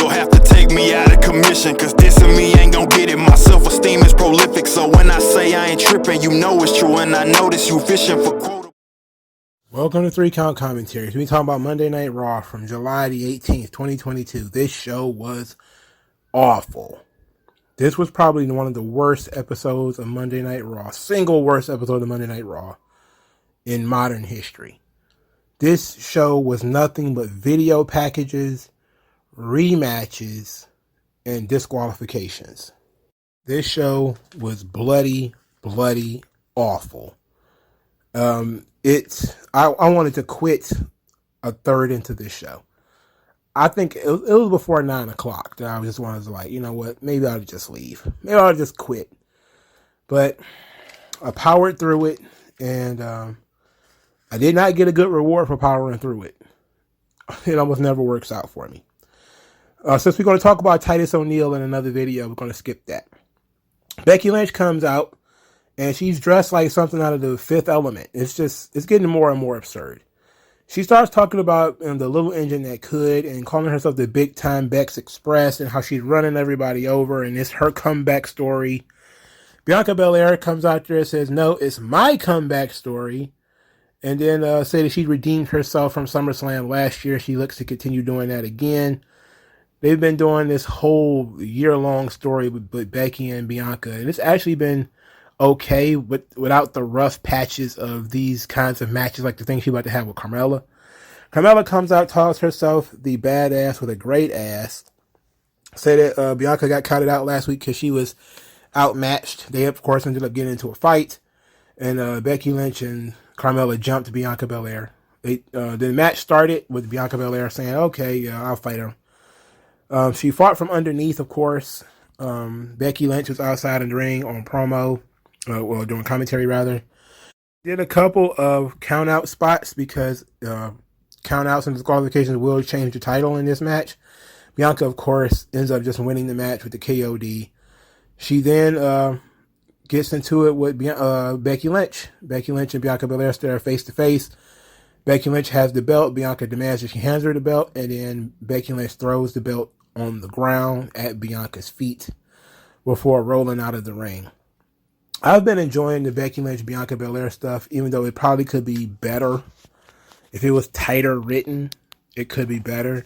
You'll have to take me out of commission, cause dissing me ain't gon' get it. My self-esteem is prolific, so when I say I ain't tripping, you know it's true, and I notice you fishing for quota. Welcome to 3 Count Commentaries. We talking about Monday Night Raw from July the 18th, 2022. This show was awful. This was probably one of the worst episodes of Monday Night Raw, single worst episode of Monday Night Raw in modern history. This show was nothing but video packages, rematches, and disqualifications. This show was bloody awful. I wanted to quit a third into this show. I think it was before 9 o'clock that I just wanted to, like, you know what, maybe I'll just leave. Maybe I'll just quit. But I powered through it, and I did not get a good reward for powering through it. It almost never works out for me. Since we're going to talk about Titus O'Neil in another video, we're going to skip that. Becky Lynch comes out, and she's dressed like something out of the Fifth Element. It's getting more and more absurd. She starts talking about the little engine that could, and calling herself the big time Bex Express, and how she's running everybody over, and it's her comeback story. Bianca Belair comes out there and says, no, it's my comeback story. And then say that she redeemed herself from SummerSlam last year. She looks to continue doing that again. They've been doing this whole year-long story with Becky and Bianca, and it's actually been okay without the rough patches of these kinds of matches, like the thing she's about to have with Carmella. Carmella comes out, calls herself the badass with a great ass. Say that Bianca got counted out last week because she was outmatched. They, of course, ended up getting into a fight, and Becky Lynch and Carmella jumped Bianca Belair. The match started with Bianca Belair saying, okay, yeah, I'll fight her. She fought from underneath, of course. Becky Lynch was outside in the ring on promo. Doing commentary rather. Did a couple of count out spots because count outs and disqualifications will change the title in this match. Bianca, of course, ends up just winning the match with the KOD. She then gets into it with Becky Lynch. Becky Lynch and Bianca Belair stare face to face. Becky Lynch has the belt. Bianca demands that she hands her the belt, and then Becky Lynch throws the belt on the ground at Bianca's feet before rolling out of the ring. I've been enjoying the Becky Lynch, Bianca Belair stuff, even though it probably could be better. If it was tighter written, it could be better.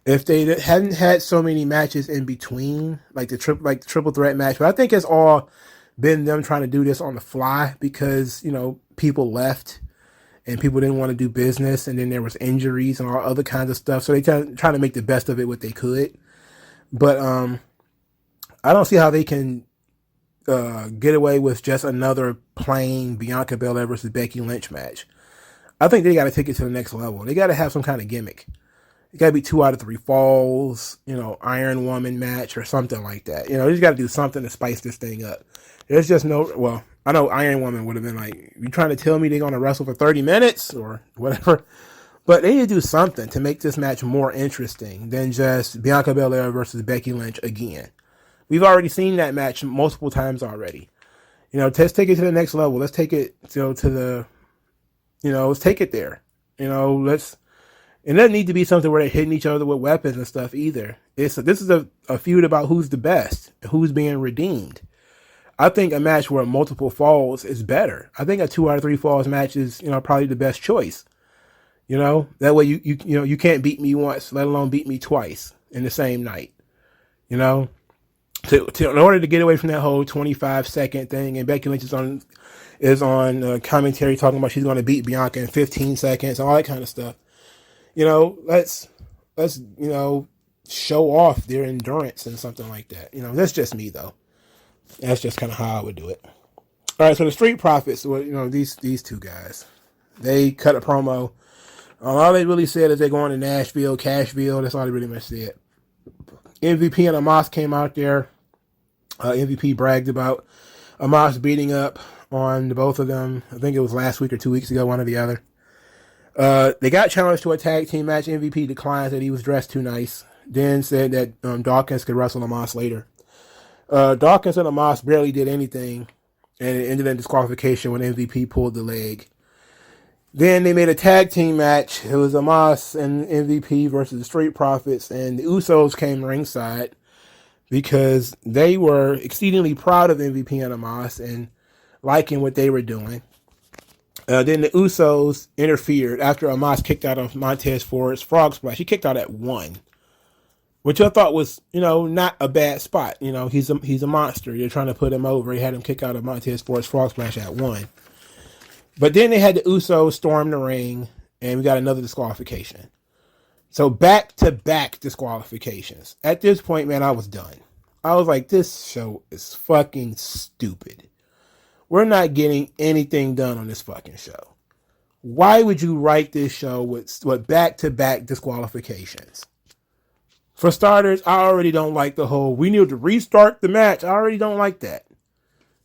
If they hadn't had so many matches in between, like the triple threat match, but I think it's all been them trying to do this on the fly because, you know, people left and people didn't want to do business, and then there was injuries and all other kinds of stuff. So they trying to make the best of it what they could. But I don't see how they can get away with just another plain Bianca Belair versus Becky Lynch match. I think they got to take it to the next level. They got to have some kind of gimmick. It got to be 2 out of 3 falls, you know, Iron Woman match or something like that. You know, they just got to do something to spice this thing up. There's just no, well, I know Iron Woman would have been like, you trying to tell me they're going to wrestle for 30 minutes or whatever? But they need to do something to make this match more interesting than just Bianca Belair versus Becky Lynch again. We've already seen that match multiple times already. You know, let's take it to the next level. Let's take it let's take it there. You know, it doesn't need to be something where they're hitting each other with weapons and stuff either. This is a feud about who's the best, who's being redeemed. I think a match where multiple falls is better. I think a 2 out of 3 falls match is, you know, probably the best choice. You know, that way you can't beat me once, let alone beat me twice in the same night. You know, in order to get away from that whole 25-second thing, and Becky Lynch is on commentary talking about she's going to beat Bianca in 15 seconds, all that kind of stuff. You know, let's show off their endurance and something like that. You know, that's just me though. That's just kind of how I would do it. All right, so the Street Profits, well, you know, these two guys, they cut a promo. All they really said is they're going to Nashville, Cashville. That's all they really much said. MVP and Amos came out there. MVP bragged about Amos beating up on both of them. I think it was last week or 2 weeks ago, one or the other. They got challenged to a tag team match. MVP declines that he was dressed too nice. Then said that Dawkins could wrestle Amos later. Dawkins and Amos barely did anything, and it ended in disqualification when MVP pulled the leg. Then they made a tag team match. It was Amos and MVP versus the Street Profits, and the Usos came ringside because they were exceedingly proud of MVP and Amos and liking what they were doing. Then the Usos interfered after Amos kicked out of Montez Ford's Frog Splash. He kicked out at 1, which I thought was, not a bad spot. He's a monster. You're trying to put him over. He had him kick out of Montez Ford's Frog Splash at 1. But then they had the Usos storm the ring, and we got another disqualification. So back-to-back disqualifications. At this point, man, I was done. I was like, this show is fucking stupid. We're not getting anything done on this fucking show. Why would you write this show with back-to-back disqualifications? For starters, I already don't like the whole, we need to restart the match. I already don't like that.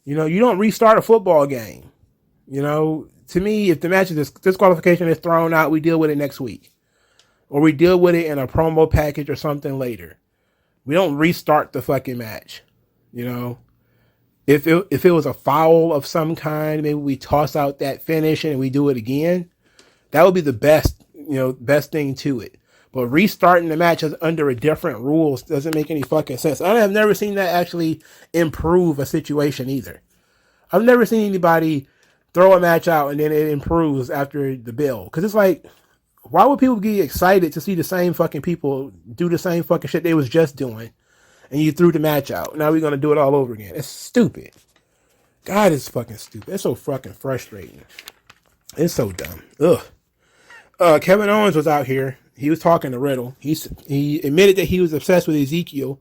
You don't restart a football game. To me, if the match is disqualification is thrown out, we deal with it next week. Or we deal with it in a promo package or something later. We don't restart the fucking match. If it was a foul of some kind, maybe we toss out that finish and we do it again. That would be the best thing to it. But restarting the match under a different rules doesn't make any fucking sense. I have never seen that actually improve a situation either. I've never seen anybody throw a match out and then it improves after the bell. Because it's like, why would people get excited to see the same fucking people do the same fucking shit they was just doing? And you threw the match out. Now we're going to do it all over again. It's stupid. God, it's fucking stupid. It's so fucking frustrating. It's so dumb. Ugh. Kevin Owens was out here. He was talking to Riddle. He admitted that he was obsessed with Ezekiel.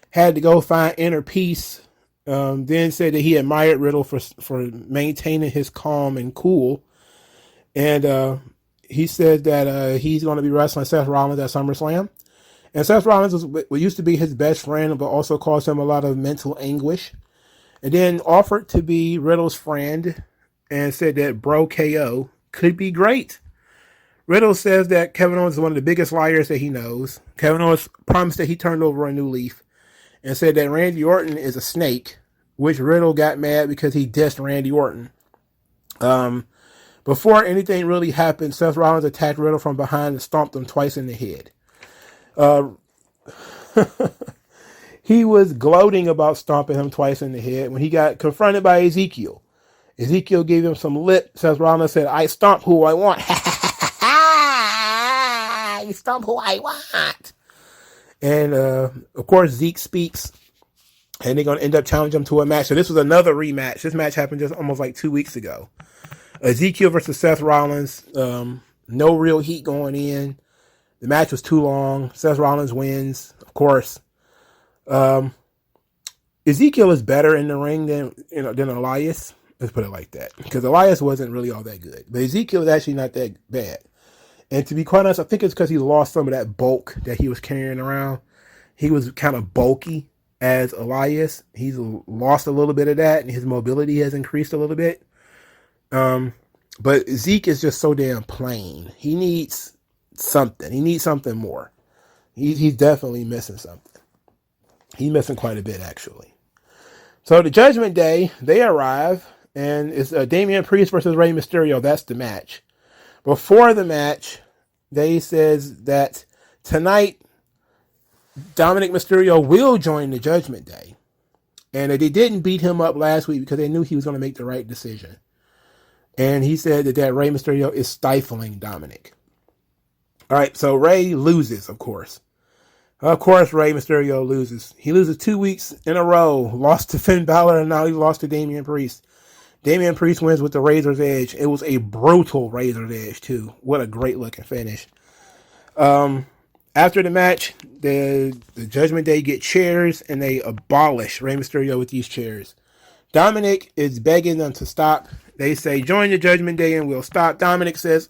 Had to go find inner peace. Then said that he admired Riddle for maintaining his calm and cool. And he said that he's going to be wrestling Seth Rollins at SummerSlam. And Seth Rollins was what used to be his best friend, but also caused him a lot of mental anguish. And then offered to be Riddle's friend and said that Bro KO could be great. Riddle says that Kevin Owens is one of the biggest liars that he knows. Kevin Owens promised that he turned over a new leaf and said that Randy Orton is a snake, which Riddle got mad because he dissed Randy Orton. Before anything really happened, Seth Rollins attacked Riddle from behind and stomped him twice in the head. He was gloating about stomping him twice in the head when he got confronted by Ezekiel. Ezekiel gave him some lip. Seth Rollins said, I stomp who I want. You stomp who I want. And, of course, Zeke speaks. And they're going to end up challenging him to a match. So this was another rematch. This match happened just almost like 2 weeks ago. Ezekiel versus Seth Rollins. No real heat going in. The match was too long. Seth Rollins wins, of course. Ezekiel is better in the ring than Elias. Let's put it like that. Because Elias wasn't really all that good. But Ezekiel was actually not that bad. And to be quite honest, I think it's because he lost some of that bulk that he was carrying around. He was kind of bulky as Elias. He's lost a little bit of that, and his mobility has increased a little bit. But Zeke is just so damn plain. He needs something. He needs something more. He's definitely missing something. He's missing quite a bit, actually. So the Judgment Day, they arrive, and it's Damian Priest versus Rey Mysterio. That's the match. Before the match, they says that tonight, Dominic Mysterio will join the Judgment Day. And they didn't beat him up last week because they knew he was going to make the right decision. And he said that Rey Mysterio is stifling Dominic. All right, so Rey loses, of course. Of course, Rey Mysterio loses. He loses 2 weeks in a row. Lost to Finn Balor, and now he lost to Damian Priest. Damian Priest wins with the Razor's Edge. It was a brutal Razor's Edge, too. What a great-looking finish. After the match, the Judgment Day get chairs, and they abolish Rey Mysterio with these chairs. Dominic is begging them to stop. They say, join the Judgment Day and we'll stop. Dominic says,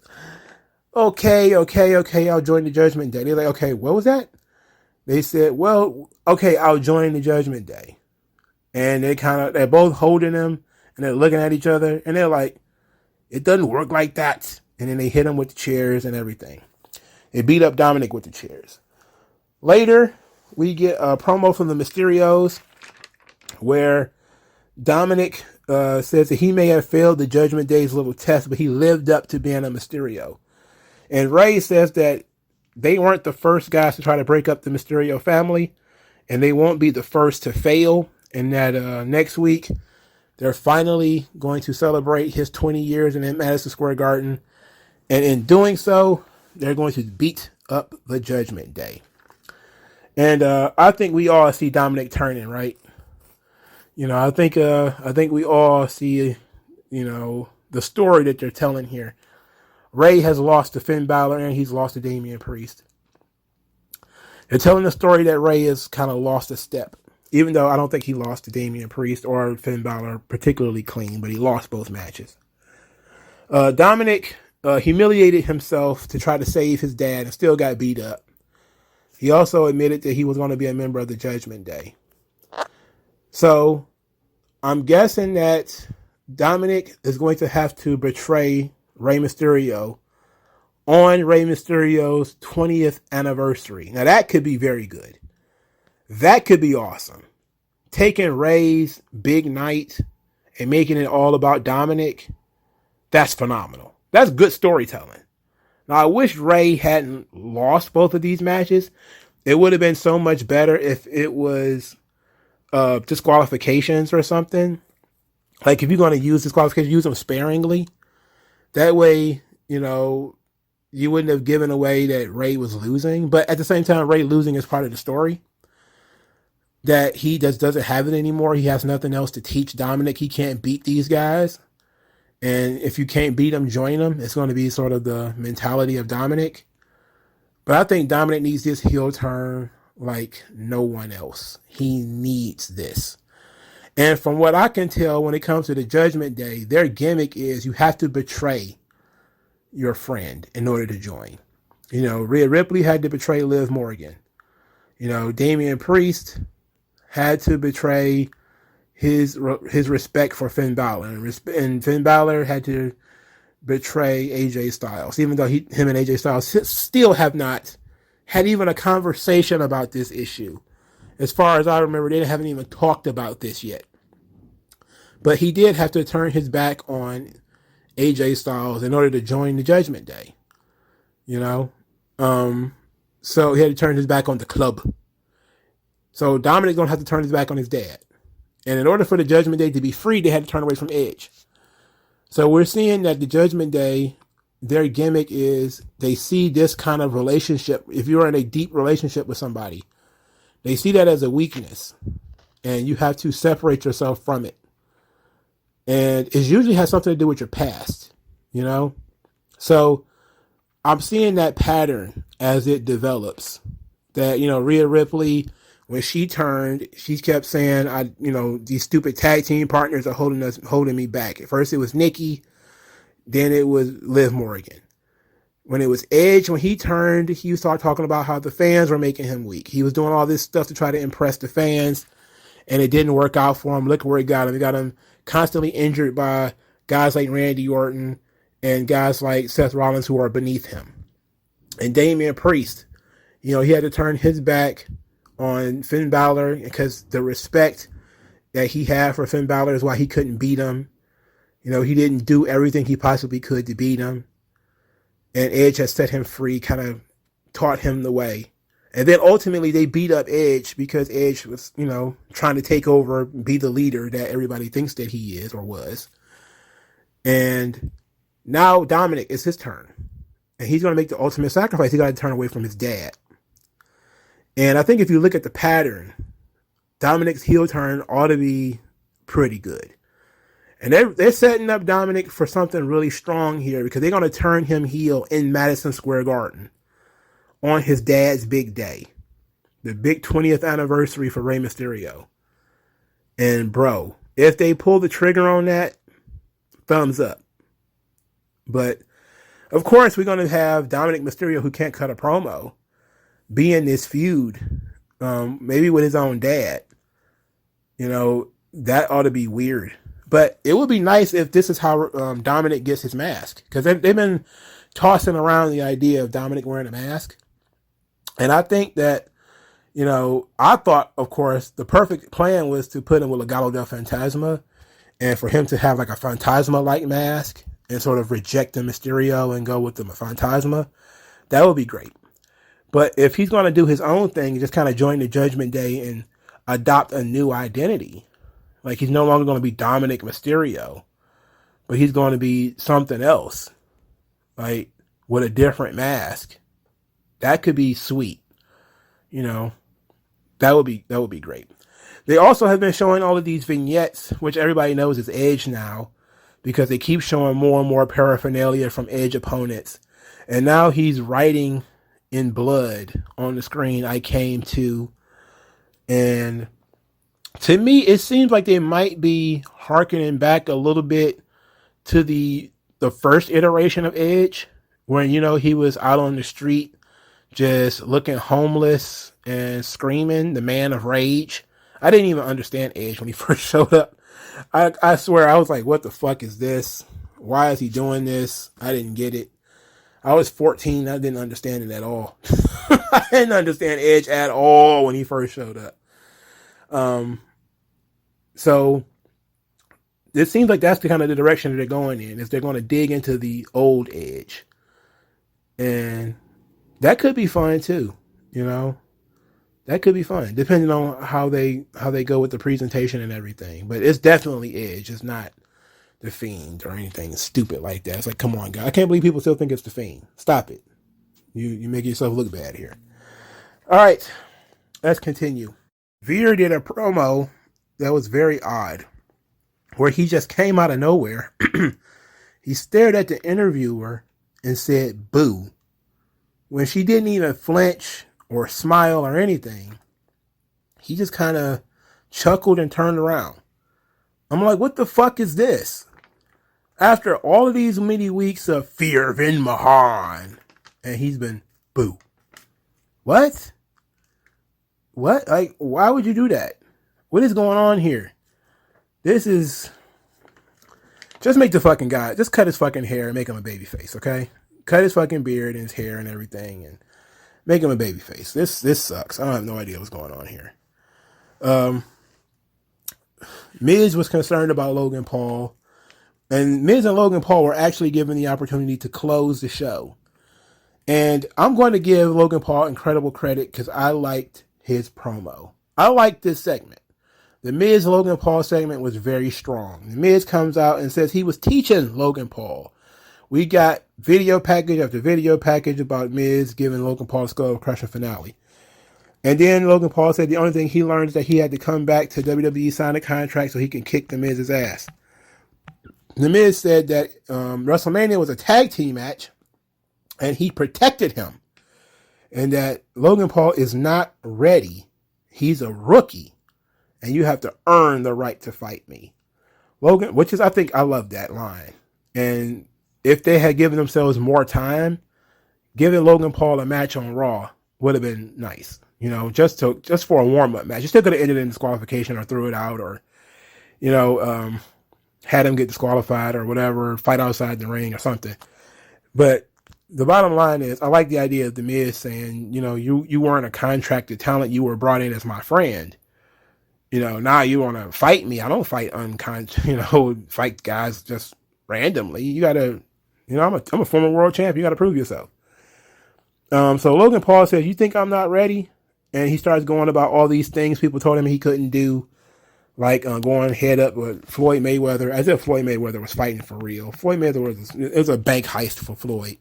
okay, I'll join the Judgment Day. They're like, okay, what was that? They said, well, okay, I'll join the Judgment Day. And they're both holding him, and they're looking at each other, and they're like, it doesn't work like that. And then they hit him with the chairs and everything. They beat up Dominic with the chairs. Later, we get a promo from the Mysterios where Dominic says that he may have failed the Judgment Day's little test, but he lived up to being a Mysterio. And Ray says that they weren't the first guys to try to break up the Mysterio family, and they won't be the first to fail. And that next week, they're finally going to celebrate his 20 years in Madison Square Garden. And in doing so, they're going to beat up the Judgment Day. And I think we all see Dominic turning, right? You know, I think we all see, you know, the story that they're telling here. Ray has lost to Finn Balor and he's lost to Damian Priest. They're telling the story that Ray has kind of lost a step, even though I don't think he lost to Damian Priest or Finn Balor particularly clean, but he lost both matches. Dominic humiliated himself to try to save his dad and still got beat up. He also admitted that he was going to be a member of the Judgment Day. So I'm guessing that Dominic is going to have to betray Rey Mysterio on Rey Mysterio's 20th anniversary. Now that could be very good. That could be awesome. Taking Rey's big night and making it all about Dominic, that's phenomenal. That's good storytelling. Now I wish Rey hadn't lost both of these matches. It would have been so much better if it was disqualifications or something. Like if you're going to use disqualifications, use them sparingly. That way, you know, you wouldn't have given away that Rey was losing. But at the same time, Rey losing is part of the story. That he just doesn't have it anymore. He has nothing else to teach Dominic. He can't beat these guys. And if you can't beat them, join them. It's going to be sort of the mentality of Dominic. But I think Dominic needs this heel turn like no one else. He needs this. And from what I can tell, when it comes to the Judgment Day, their gimmick is you have to betray your friend in order to join. You know, Rhea Ripley had to betray Liv Morgan. You know, Damian Priest had to betray his respect for Finn Balor. And Finn Balor had to betray AJ Styles, even though him and AJ Styles still have not had even a conversation about this issue. As far as I remember, they haven't even talked about this yet. But he did have to turn his back on AJ Styles in order to join the Judgment Day. You know? So he had to turn his back on the club. So Dominic's going to have to turn his back on his dad. And in order for the Judgment Day to be free, they had to turn away from Edge. So we're seeing that the Judgment Day, their gimmick is they see this kind of relationship. If you're in a deep relationship with somebody, they see that as a weakness. And you have to separate yourself from it. And it usually has something to do with your past, you know? So I'm seeing that pattern as it develops. That, you know, Rhea Ripley, when she turned, she kept saying, these stupid tag team partners are holding me back. At first it was Nikki, then it was Liv Morgan. When it was Edge, when he turned, he started talking about how the fans were making him weak. He was doing all this stuff to try to impress the fans, and it didn't work out for him. Look where it got him. It got him constantly injured by guys like Randy Orton and guys like Seth Rollins who are beneath him. And Damian Priest, you know, he had to turn his back on Finn Balor because the respect that he had for Finn Balor is why he couldn't beat him. You know, he didn't do everything he possibly could to beat him. And Edge has set him free, kind of taught him the way. And then ultimately they beat up Edge because Edge was, you know, trying to take over, be the leader that everybody thinks that he is or was. And now Dominic, it's his turn. And he's going to make the ultimate sacrifice. He got to turn away from his dad. And I think if you look at the pattern, Dominic's heel turn ought to be pretty good. And they're setting up Dominic for something really strong here because they're going to turn him heel in Madison Square Garden on his dad's big day. The big 20th anniversary for Rey Mysterio. And bro, if they pull the trigger on that, thumbs up. But of course, we're going to have Dominic Mysterio, who can't cut a promo, be in this feud, maybe with his own dad. You know, that ought to be weird. But it would be nice if this is how Dominic gets his mask. Because they've been tossing around the idea of Dominic wearing a mask. And I think that, you know, I thought, of course, the perfect plan was to put him with Legado del Fantasma and for him to have like a Phantasma-like mask and sort of reject the Mysterio and go with the Phantasma, that would be great. But if he's going to do his own thing, just kind of join the Judgment Day and adopt a new identity, like he's no longer going to be Dominic Mysterio, but he's going to be something else, like with a different mask. That could be sweet. You know, that would be great. They also have been showing all of these vignettes, which everybody knows is Edge now, because they keep showing more and more paraphernalia from Edge opponents. And now he's writing in blood on the screen, "I came to," and to me, it seems like they might be harkening back a little bit to the first iteration of Edge, when, you know, he was out on the street just looking homeless and screaming, the man of rage. I didn't even understand Edge when he first showed up. I swear, I was like, what the fuck is this? Why is he doing this? I didn't get it. I was 14. I didn't understand it at all. I didn't understand Edge at all when he first showed up. So it seems like that's the kind of the direction that they're going in, is they're going to dig into the old Edge. And that could be fun too, you know. That could be fun, depending on how they go with the presentation and everything. But it's definitely Edge. It's not The Fiend or anything stupid like that. It's like, come on, guys. I can't believe people still think it's The Fiend. Stop it. You make yourself look bad here. All right, let's continue. Veer did a promo that was very odd, where he just came out of nowhere. He stared at the interviewer and said, "Boo," when she didn't even flinch or smile or anything. He just kind of chuckled and turned around. I'm like, what the fuck is this? After all of these many weeks of Veer Mahan, and he's been, "Boo." What? What? Like, why would you do that? What is going on here? This is... Just make the fucking guy, just cut his fucking hair and make him a baby face, okay? Cut his fucking beard and his hair and everything and make him a baby face. This sucks. I have no idea what's going on here. Miz was concerned about Logan Paul, and Miz and Logan Paul were actually given the opportunity to close the show. And I'm going to give Logan Paul incredible credit because I liked his promo. I liked this segment. The Miz Logan Paul segment was very strong. The Miz comes out and says he was teaching Logan Paul. We got video package after video package about Miz giving Logan Paul a skull crusher finale. And then Logan Paul said the only thing he learned is that he had to come back to WWE, sign a contract so he can kick The Miz's ass. The Miz said that WrestleMania was a tag team match and he protected him. And that Logan Paul is not ready. He's a rookie. And you have to earn the right to fight me. Logan, which is, I think, I love that line. And if they had given themselves more time, giving Logan Paul a match on Raw would have been nice. You know, just for a warm-up match. You still could have ended in disqualification or threw it out or, you know, had him get disqualified or whatever, fight outside the ring or something. But the bottom line is, I like the idea of The Miz saying, you know, you weren't a contracted talent. You were brought in as my friend. You know, now you want to fight me. I don't fight fight guys just randomly. You got to, you know, I'm a former world champ. You got to prove yourself. So Logan Paul says, "You think I'm not ready?" And he starts going about all these things people told him he couldn't do, like going head up with Floyd Mayweather, as if Floyd Mayweather was fighting for real. Floyd Mayweather was a bank heist for Floyd.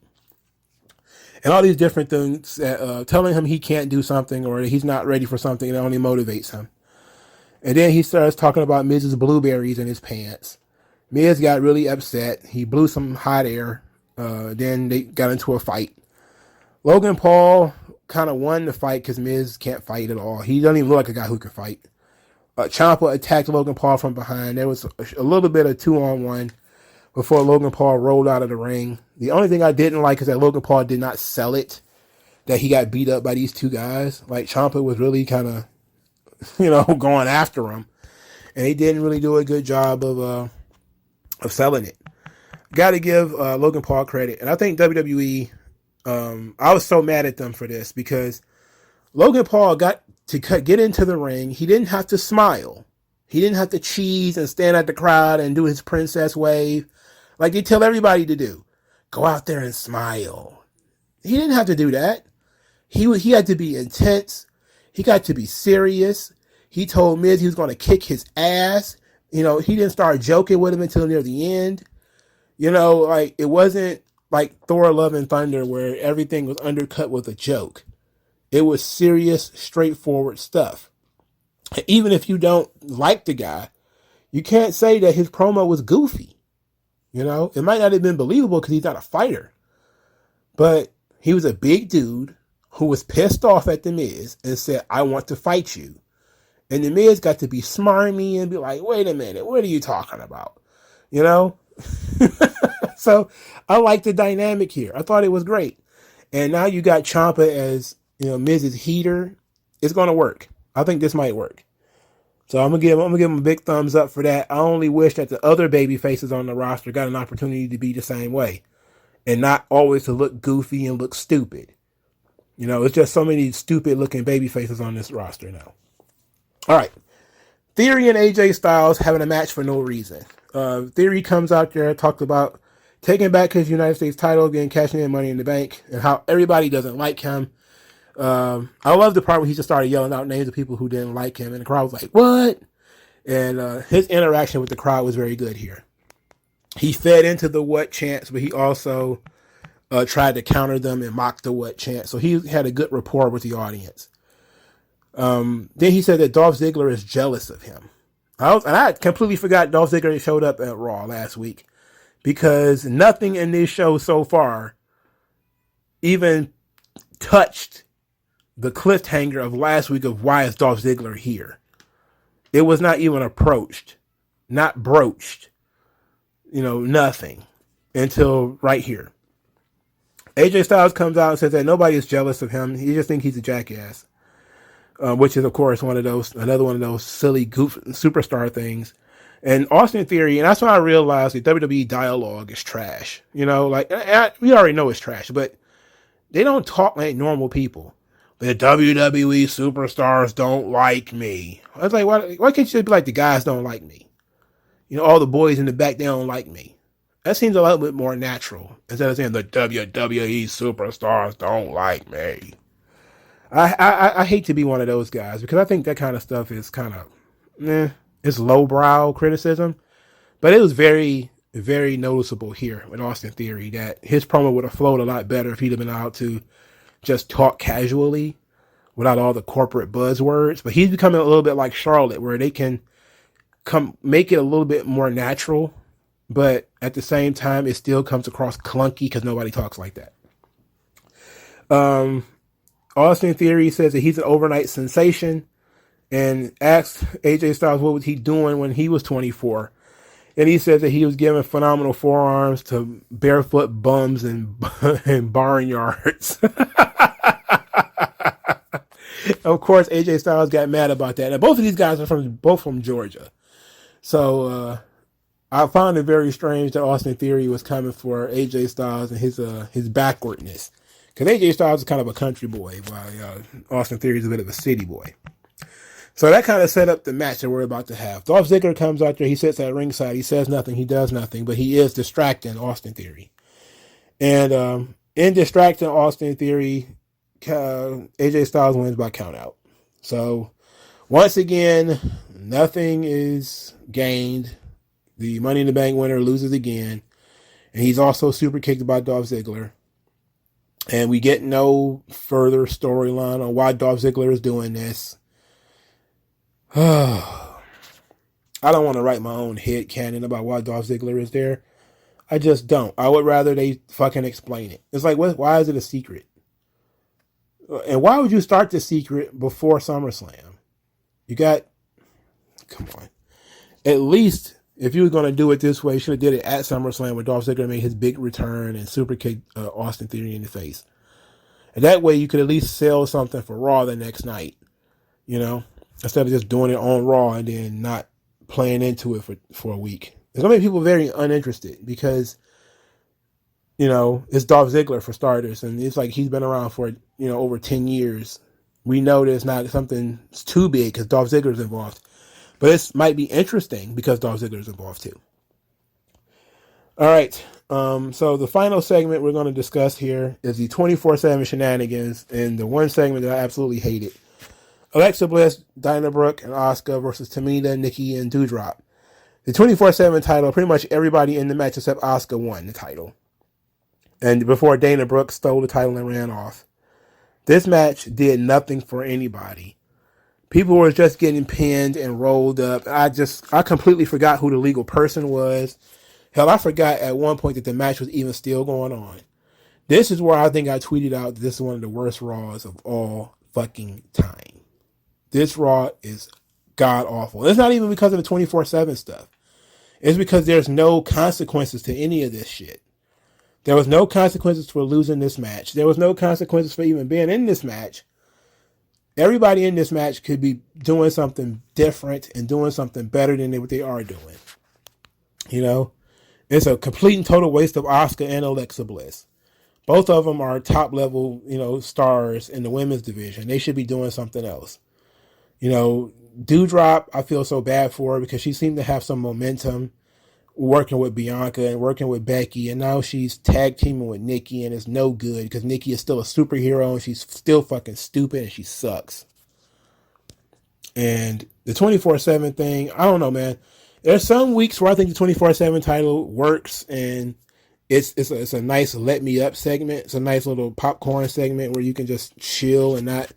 And all these different things, telling him he can't do something or he's not ready for something, and it only motivates him. And then he starts talking about Miz's blueberries in his pants. Miz got really upset. He blew some hot air. Then they got into a fight. Logan Paul kind of won the fight because Miz can't fight at all. He doesn't even look like a guy who can fight. Ciampa attacked Logan Paul from behind. There was a little bit of 2-on-1 before Logan Paul rolled out of the ring. The only thing I didn't like is that Logan Paul did not sell it, that he got beat up by these two guys. Like, Ciampa was really kind of, you know, going after him. And he didn't really do a good job of selling it. Got to give Logan Paul credit. And I think WWE, I was so mad at them for this because Logan Paul got to get into the ring. He didn't have to smile. He didn't have to cheese and stand at the crowd and do his princess wave like they tell everybody to do. Go out there and smile. He didn't have to do that. He had to be intense. He got to be serious. He told Miz he was going to kick his ass. He didn't start joking with him until near the end. Like it wasn't like Thor Love and Thunder where everything was undercut with a joke. It was serious, straightforward stuff. Even if you don't like the guy, you can't say that his promo was goofy. It might not have been believable because he's not a fighter. But he was a big dude who was pissed off at The Miz and said, I want to fight you. And The Miz got to be smarmy and be like, wait a minute, what are you talking about? So I like the dynamic here. I thought it was great. And now you got Ciampa as, Miz's heater. It's going to work. I think this might work. So I'm gonna give him a big thumbs up for that. I only wish that the other baby faces on the roster got an opportunity to be the same way and not always to look goofy and look stupid. It's just so many stupid looking baby faces on this roster now. All right. Theory and AJ Styles having a match for no reason. Theory comes out there, talked about taking back his United States title, getting cashing in Money in the Bank, and how everybody doesn't like him. I love the part where he just started yelling out names of people who didn't like him, and the crowd was like, what? And his interaction with the crowd was very good here. He fed into the what chants, but he also tried to counter them and mock the what chant. So he had a good rapport with the audience. Then he said that Dolph Ziggler is jealous of him. I completely forgot Dolph Ziggler showed up at Raw last week because nothing in this show so far even touched the cliffhanger of last week of why is Dolph Ziggler here. It was not even approached, not broached, nothing until right here. AJ Styles comes out and says that nobody is jealous of him. He just thinks he's a jackass, which is, of course, another one of those silly goof superstar things. And Austin Theory, and that's when I realized the WWE dialogue is trash. We already know it's trash, but they don't talk like normal people. The WWE superstars don't like me. I was like, why can't you be like, the guys don't like me? All the boys in the back, they don't like me. That seems a little bit more natural instead of saying the WWE superstars don't like me. I hate to be one of those guys because I think that kind of stuff is kind of, it's lowbrow criticism. But it was very, very noticeable here with Austin Theory that his promo would have flowed a lot better if he'd have been out to just talk casually without all the corporate buzzwords. But he's becoming a little bit like Charlotte, where they can make it a little bit more natural, but at the same time, it still comes across clunky because nobody talks like that. Austin Theory says that he's an overnight sensation and asks AJ Styles what was he doing when he was 24. And he says that he was giving phenomenal forearms to barefoot bums and barnyards. Of course, AJ Styles got mad about that. And both of these guys are from Georgia. So I found it very strange that Austin Theory was coming for AJ Styles and his backwardness. Because AJ Styles is kind of a country boy, while Austin Theory is a bit of a city boy. So that kind of set up the match that we're about to have. Dolph Ziggler comes out there. He sits at ringside. He says nothing. He does nothing. But he is distracting Austin Theory. And in distracting Austin Theory, AJ Styles wins by countout. So once again, nothing is gained. The Money in the Bank winner loses again. And he's also super kicked by Dolph Ziggler. And we get no further storyline on why Dolph Ziggler is doing this. I don't want to write my own headcanon about why Dolph Ziggler is there. I just don't. I would rather they fucking explain it. It's like, why is it a secret? And why would you start the secret before SummerSlam? Come on. At least, if you were going to do it this way, you should have did it at SummerSlam where Dolph Ziggler made his big return and super kicked Austin Theory in the face. And that way you could at least sell something for Raw the next night. Instead of just doing it on Raw and then not playing into it for a week. There's going to be people very uninterested because, it's Dolph Ziggler for starters. And it's like he's been around for, over 10 years. We know there's not something too big because Dolph Ziggler's involved. But it might be interesting because Dolph Ziggler is involved too. All right. So the final segment we're going to discuss here is the 24/7 shenanigans, and the one segment that I absolutely hated. Alexa Bliss, Dinah Brooke, and Asuka versus Tamina, Nikki, and Doudrop. The 24/7 title, pretty much everybody in the match except Asuka won the title. And before Dana Brooke stole the title and ran off. This match did nothing for anybody. People were just getting pinned and rolled up. I completely forgot who the legal person was. Hell, I forgot at one point that the match was even still going on. This is where I think I tweeted out that this is one of the worst Raws of all fucking time. This Raw is god awful. It's not even because of the 24/7 stuff. It's because there's no consequences to any of this shit. There was no consequences for losing this match. There was no consequences for even being in this match. Everybody in this match could be doing something different and doing something better than what they are doing. You know? It's a complete and total waste of Asuka and Alexa Bliss. Both of them are top level, stars in the women's division. They should be doing something else. Doudrop, I feel so bad for her because she seemed to have some momentum working with Bianca and working with Becky, and now she's tag teaming with Nikki, and it's no good because Nikki is still a superhero and she's still fucking stupid and she sucks. And the 24/7 thing, I don't know, man. There's some weeks where I think the 24/7 title works and it's a nice let me up segment. It's a nice little popcorn segment where you can just chill and not,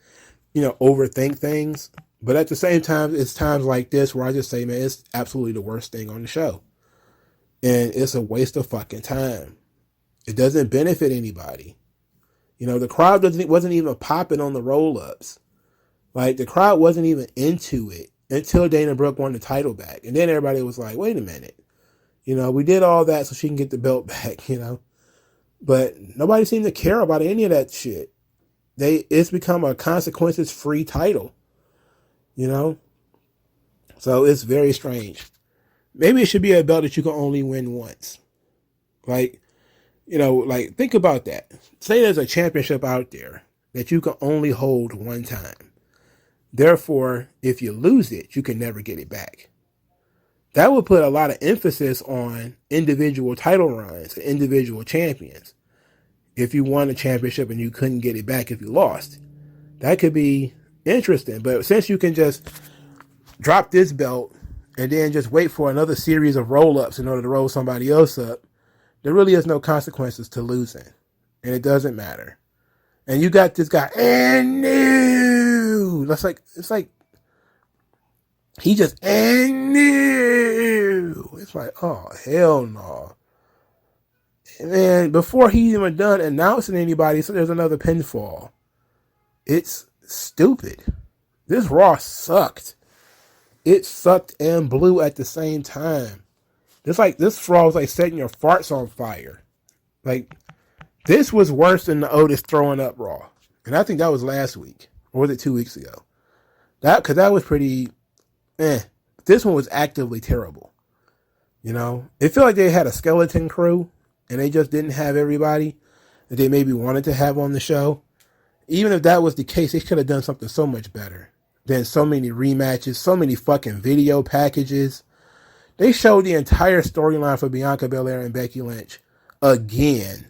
overthink things. But at the same time, it's times like this where I just say, man, it's absolutely the worst thing on the show. And it's a waste of fucking time. It doesn't benefit anybody. The crowd wasn't even popping on the roll-ups. Like, the crowd wasn't even into it until Dana Brooke won the title back. And then everybody was like, wait a minute. We did all that so she can get the belt back, But nobody seemed to care about any of that shit. It's become a consequences-free title. So it's very strange. Maybe it should be a belt that you can only win once. Like, think about that. Say there's a championship out there that you can only hold one time. Therefore, if you lose it, you can never get it back. That would put a lot of emphasis on individual title runs, individual champions. If you won a championship and you couldn't get it back if you lost, that could be interesting. But since you can just drop this belt and then just wait for another series of roll-ups in order to roll somebody else up, there really is no consequences to losing. And it doesn't matter. And you got this guy, and new. It's like he just, and new. It's like, oh, hell no. And before he even done announcing anybody, so there's another pinfall. It's stupid. This Raw sucked. It sucked and blew at the same time. This Raw was like setting your farts on fire. Like, this was worse than the Otis throwing up Raw. And I think that was last week. Or was it 2 weeks ago? Because that was pretty, This one was actively terrible. It felt like they had a skeleton crew and they just didn't have everybody that they maybe wanted to have on the show. Even if that was the case, they could have done something so much better than so many rematches, so many fucking video packages. They showed the entire storyline for Bianca Belair and Becky Lynch again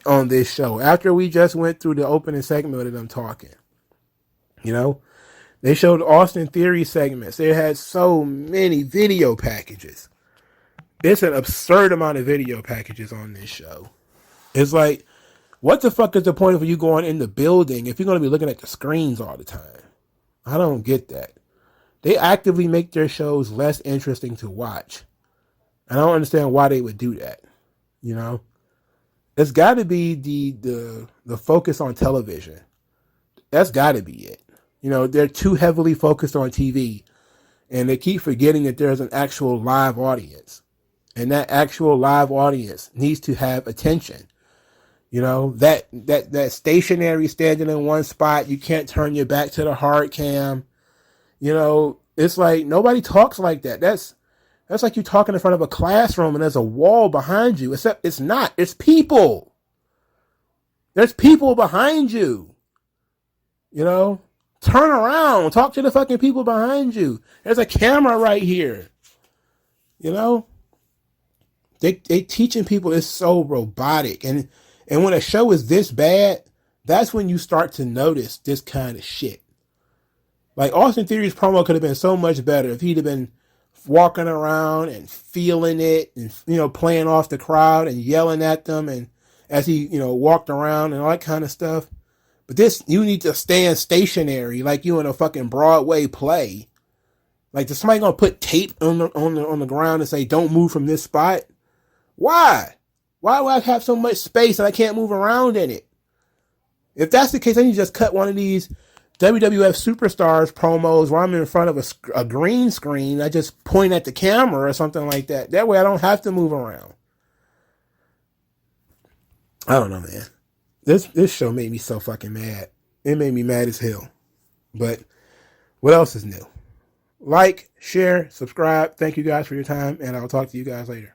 on this show. After we just went through the opening segment of them talking. They showed Austin Theory segments. They had so many video packages. It's an absurd amount of video packages on this show. It's like, what the fuck is the point of you going in the building if you're going to be looking at the screens all the time? I don't get that. They actively make their shows less interesting to watch. I don't understand why they would do that. It's got to be the focus on television. That's got to be it. They're too heavily focused on TV, and they keep forgetting that there's an actual live audience, and that actual live audience needs to have attention. That stationary standing in one spot, you can't turn your back to the hard cam. It's like nobody talks like that. That's like you talking in front of a classroom and there's a wall behind you. Except it's not. It's people. There's people behind you. turn around. Talk to the fucking people behind you. There's a camera right here. You know? They teaching people is so robotic. And when a show is this bad, that's when you start to notice this kind of shit. Like, Austin Theory's promo could have been so much better if he'd have been walking around and feeling it and, you know, playing off the crowd and yelling at them and as he, you know, walked around and all that kind of stuff. But this, you need to stand stationary like you in a fucking Broadway play. Like, is somebody gonna put tape on the ground and say, don't move from this spot? Why? Why would I have so much space and I can't move around in it? If that's the case, then you just cut one of these WWF Superstars promos where I'm in front of a green screen. I just point at the camera or something like that. That way I don't have to move around. I don't know, man. This show made me so fucking mad. It made me mad as hell. But what else is new? Like, share, subscribe. Thank you guys for your time, and I'll talk to you guys later.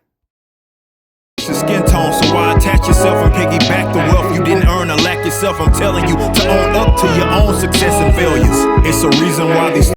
Skin tone, so why attach yourself and piggyback the wealth you didn't earn or lack yourself? I'm telling you to own up to your own success and failures. It's a reason why these